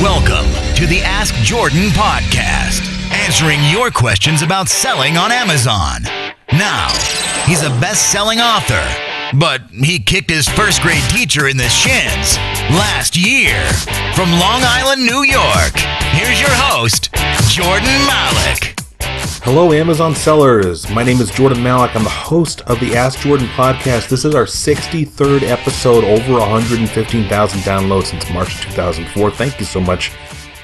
Welcome to the Ask Jordan podcast, answering your questions about selling on Amazon. Now, he's a best-selling author, but he kicked his first grade teacher in the shins last year. From Long Island, New York, here's your host, Jordan Malik. Hello, Amazon sellers. My name is Jordan Malik. I'm the host of the Ask Jordan podcast. This is our 63rd episode, over 115,000 downloads since March 2004. Thank you so much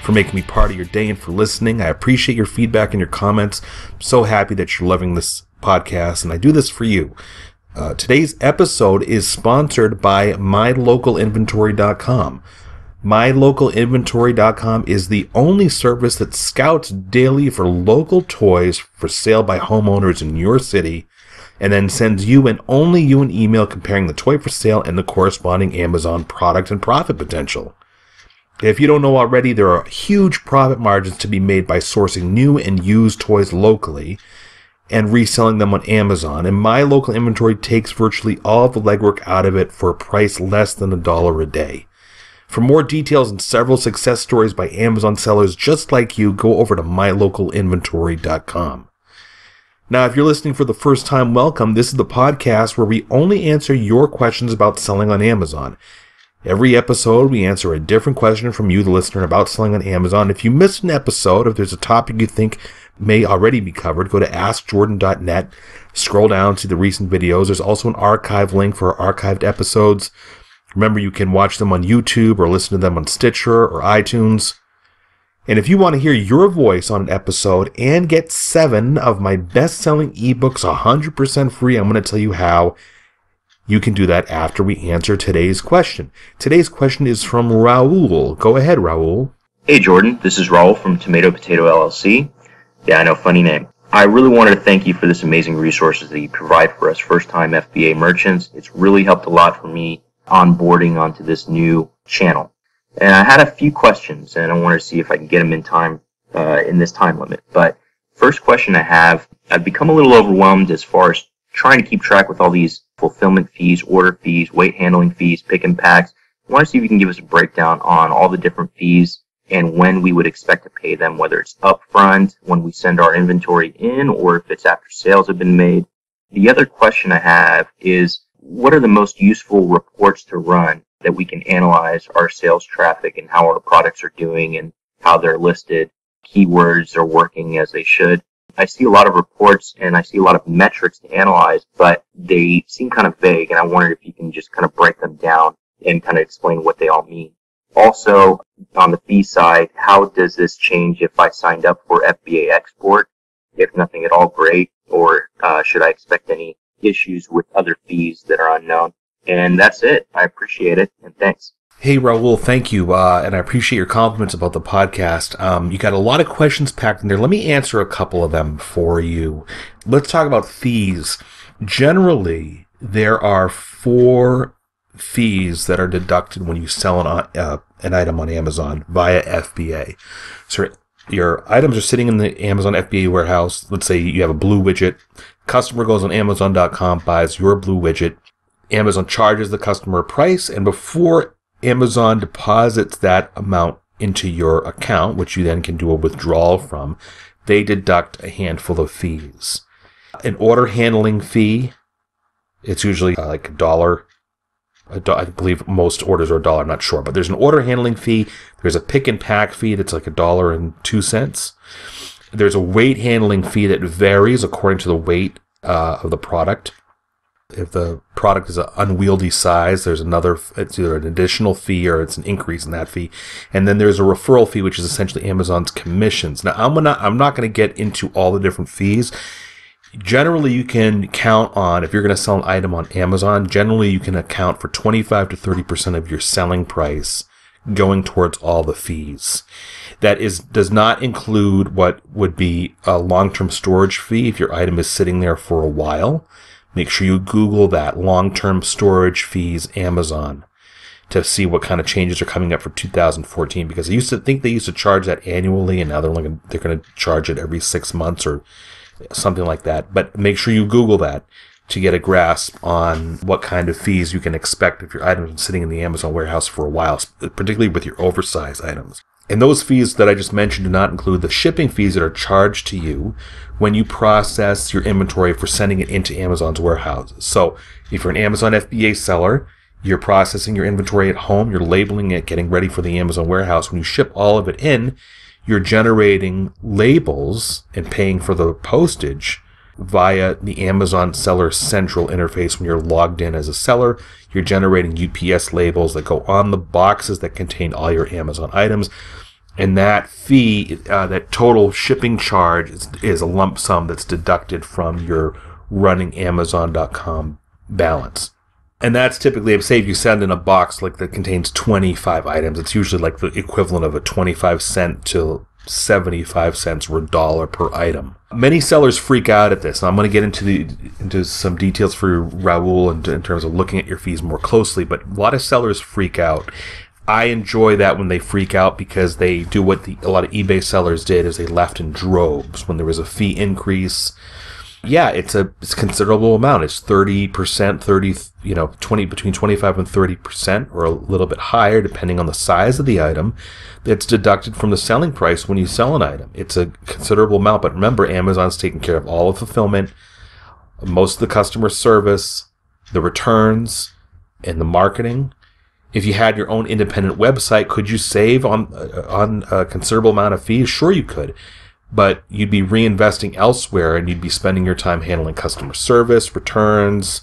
for making me part of your day and for listening. I appreciate your feedback and your comments. I'm so happy that you're loving this podcast, and I do this for you. Today's episode is sponsored by MyLocalInventory.com. MyLocalInventory.com is the only service that scouts daily for local toys for sale by homeowners in your city, and then sends you and only you an email comparing the toy for sale and the corresponding Amazon product and profit potential. If you don't know already, there are huge profit margins to be made by sourcing new and used toys locally and reselling them on Amazon, and My Local Inventory takes virtually all of the legwork out of it for a price less than $1 a day. For more details and several success stories by Amazon sellers just like you, go over to mylocalinventory.com. Now, if you're listening for the first time, welcome. This is the podcast where we only answer your questions about selling on Amazon. Every episode, we answer a different question from you, the listener, about selling on Amazon. If you missed an episode, if there's a topic you think may already be covered, go to askjordan.net, scroll down, see the recent videos. There's also an archive link for our archived episodes. Remember, you can watch them on YouTube or listen to them on Stitcher or iTunes. And if you want to hear your voice on an episode and get 7 of my best-selling ebooks 100% free, I'm going to tell you how you can do that after we answer today's question. Today's question is from Raul. Go ahead, Raul. Hey, Jordan. This is Raul from Tomato Potato LLC. Yeah, I know, funny name. I really wanted to thank you for this amazing resources that you provide for us first-time FBA merchants. It's really helped a lot for me onboarding onto this new channel. And I had a few questions, and I wanted to see if I can get them in time, in this time limit. But first question I have, I've become a little overwhelmed as far as trying to keep track with all these fulfillment fees, order fees, weight handling fees, pick and packs. I want to see if you can give us a breakdown on all the different fees and when we would expect to pay them, whether it's upfront, when we send our inventory in, or if it's after sales have been made. The other question I have is, what are the most useful reports to run that we can analyze our sales traffic and how our products are doing and how they're listed, keywords are working as they should? I see a lot of reports and I see a lot of metrics to analyze, but they seem kind of vague, and I wondered if you can just kind of break them down and kind of explain what they all mean. Also, on the fee side, how does this change if I signed up for FBA export? If nothing at all, great, or should I expect any issues with other fees that are unknown? And that's it. I appreciate it, and thanks. Hey, Raul, thank you, and I appreciate your compliments about the podcast. You got a lot of questions packed in there. Let me answer a couple of them for you. Let's talk about fees. Generally, there are 4 fees that are deducted when you sell an item on Amazon via FBA. So your items are sitting in the Amazon FBA warehouse. Let's say you have a blue widget. Customer goes on Amazon.com, buys your blue widget. Amazon charges the customer a price, and before Amazon deposits that amount into your account, which you then can do a withdrawal from, they deduct a handful of fees. An order handling fee, it's usually like $1. I believe most orders are $1, I'm not sure, but there's an order handling fee. There's a pick and pack fee that's like $1.02. There's a weight handling fee that varies according to the weight of the product. If the product is an unwieldy size, there's it's either an additional fee or it's an increase in that fee. And then there's a referral fee, which is essentially Amazon's commissions. Now, I'm not going to get into all the different fees. Generally, you can count on, if you're going to sell an item on Amazon, generally you can account for 25 to 30% of your selling price going towards all the fees. That does not include what would be a long-term storage fee if your item is sitting there for a while. Make sure you Google that, long-term storage fees Amazon, to see what kind of changes are coming up for 2014, because they used to charge that annually, and now they're going to charge it every 6 months or something like that. But make sure you Google that to get a grasp on what kind of fees you can expect if your item is sitting in the Amazon warehouse for a while, particularly with your oversized items. And those fees that I just mentioned do not include the shipping fees that are charged to you when you process your inventory for sending it into Amazon's warehouses. So if you're an Amazon FBA seller, you're processing your inventory at home, you're labeling it, getting ready for the Amazon warehouse. When you ship all of it in, you're generating labels and paying for the postage via the Amazon Seller Central interface. When you're logged in as a seller, you're generating UPS labels that go on the boxes that contain all your Amazon items. And that fee, that total shipping charge is a lump sum that's deducted from your running Amazon.com balance. And that's typically, say if you send in a box like that contains 25 items, it's usually like the equivalent of a 25 cent to 75 cents or $1 per item. Many sellers freak out at this. And I'm going to get into some details for Raul in terms of looking at your fees more closely, but a lot of sellers freak out. I enjoy that when they freak out because they do what a lot of eBay sellers did, is they left in droves when there was a fee increase. Yeah, it's a considerable amount. It's 30%, 20, between 25 and 30%, or a little bit higher depending on the size of the item, that's deducted from the selling price when you sell an item. It's a considerable amount, but remember, Amazon's taking care of all of fulfillment, most of the customer service, the returns, and the marketing. If you had your own independent website, could you save on a considerable amount of fees? Sure, you could. But you'd be reinvesting elsewhere, and you'd be spending your time handling customer service, returns,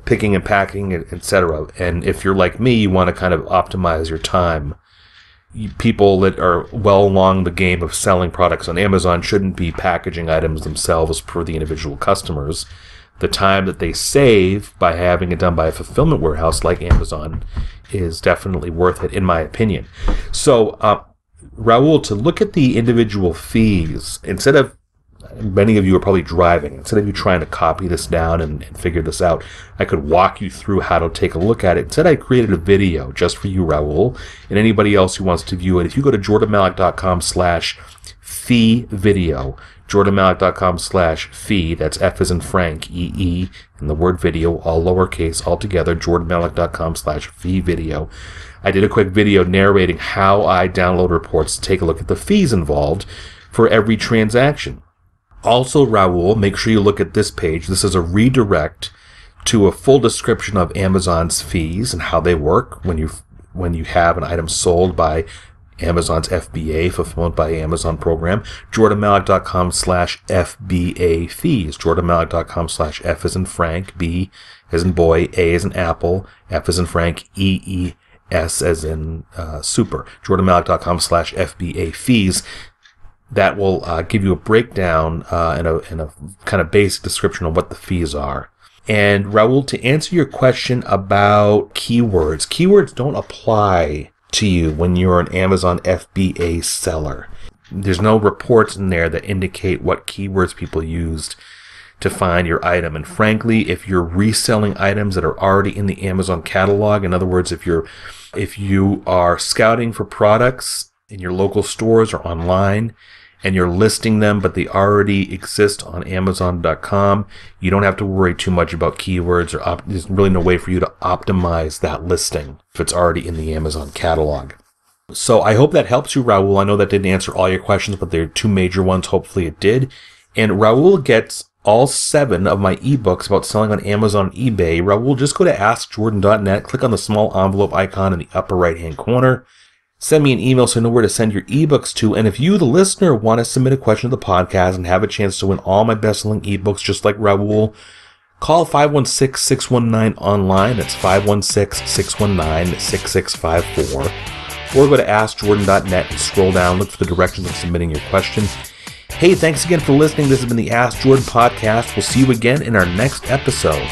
picking and packing, etc. And if you're like me, you want to kind of optimize your time. People that are well along the game of selling products on Amazon shouldn't be packaging items themselves per the individual customers. The time that they save by having it done by a fulfillment warehouse like Amazon is definitely worth it, in my opinion. So, Raul, to look at the individual fees, instead of, many of you are probably driving, instead of you trying to copy this down and figure this out, I could walk you through how to take a look at it. Instead, I created a video just for you, Raul, and anybody else who wants to view it. If you go to jordanmalik.com/fee video, jordanmalik.com/fee, that's F as in Frank, EE, and the word video, all lowercase, all together, jordanmalik.com/fee video. I did a quick video narrating how I download reports to take a look at the fees involved for every transaction. Also, Raul, make sure you look at this page. This is a redirect to a full description of Amazon's fees and how they work when you have an item sold by Amazon's FBA, Fulfillment by Amazon program. jordanmalik.com/FBA fees. jordanmalik.com/F as in Frank, B as in boy, A as in apple, F as in Frank, EE, S as in super. jordanmalik.com/FBA fees. That will give you a breakdown and a kind of basic description of what the fees are. And Raul, to answer your question about keywords don't apply to you when you're an Amazon FBA seller. There's no reports in there that indicate what keywords people used to find your item. And frankly, if you're reselling items that are already in the Amazon catalog, in other words, if you are scouting for products in your local stores or online and you're listing them, but they already exist on Amazon.com, you don't have to worry too much about keywords, or there's really no way for you to optimize that listing if it's already in the Amazon catalog. So I hope that helps you, Raul. I know that didn't answer all your questions, but there are two major ones. Hopefully it did. And Raul gets all 7 of my ebooks about selling on Amazon and eBay. Raul, just go to AskJordan.net, click on the small envelope icon in the upper right-hand corner. Send me an email so I know where to send your ebooks to. And if you, the listener, want to submit a question to the podcast and have a chance to win all my best-selling ebooks just like Raul, call 516-619-ONLINE. That's 516-619-6654. Or go to AskJordan.net and scroll down, look for the directions of submitting your question. Hey, thanks again for listening. This has been the Ask Jordan podcast. We'll see you again in our next episode.